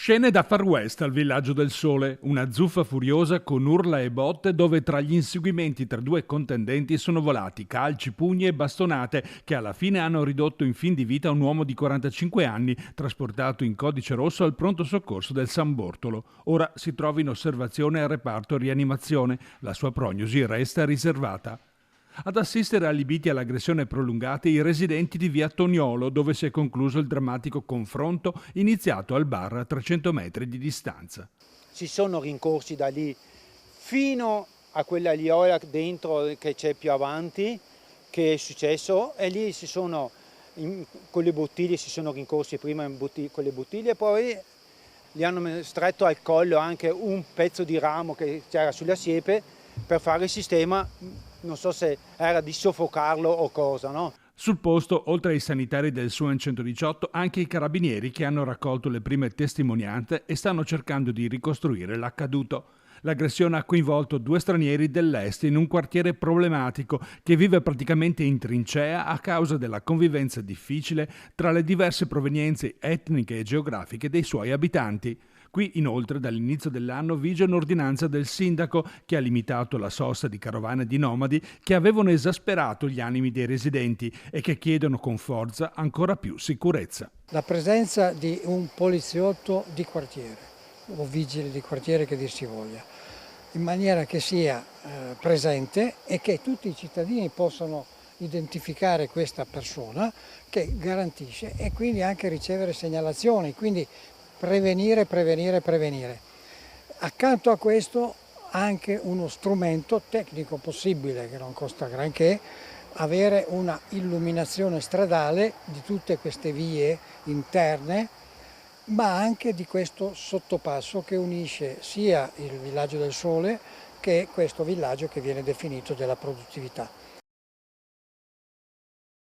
Scene da Far West al Villaggio del Sole, una zuffa furiosa con urla e botte dove tra gli inseguimenti tra due contendenti sono volati calci, pugni e bastonate che alla fine hanno ridotto in fin di vita un uomo di 45 anni trasportato in codice rosso al pronto soccorso del San Bortolo. Ora si trova in osservazione al reparto rianimazione, la sua prognosi resta riservata. Ad assistere allibiti all'aggressione prolungata i residenti di via Toniolo, dove si è concluso il drammatico confronto iniziato al bar a 300 metri di distanza. Si sono rincorsi da lì fino a quella liola dentro che c'è più avanti, che è successo, e lì con le bottiglie si sono rincorsi prima con le bottiglie, poi gli hanno stretto al collo anche un pezzo di ramo che c'era sulla siepe per fare il sistema. Non so se era di soffocarlo o cosa, no? Sul posto, oltre ai sanitari del SUEN 118, anche i carabinieri che hanno raccolto le prime testimonianze e stanno cercando di ricostruire l'accaduto. L'aggressione ha coinvolto 2 stranieri dell'est in un quartiere problematico che vive praticamente in trincea a causa della convivenza difficile tra le diverse provenienze etniche e geografiche dei suoi abitanti. Qui inoltre dall'inizio dell'anno vige un'ordinanza del sindaco che ha limitato la sosta di carovane di nomadi che avevano esasperato gli animi dei residenti e che chiedono con forza ancora più sicurezza. La presenza di un poliziotto di quartiere o vigile di quartiere che dir si voglia, in maniera che sia presente e che tutti i cittadini possano identificare questa persona che garantisce e quindi anche ricevere segnalazioni, quindi prevenire. Accanto a questo anche uno strumento tecnico possibile che non costa granché, avere una illuminazione stradale di tutte queste vie interne, ma anche di questo sottopasso che unisce sia il Villaggio del Sole che questo villaggio che viene definito della produttività.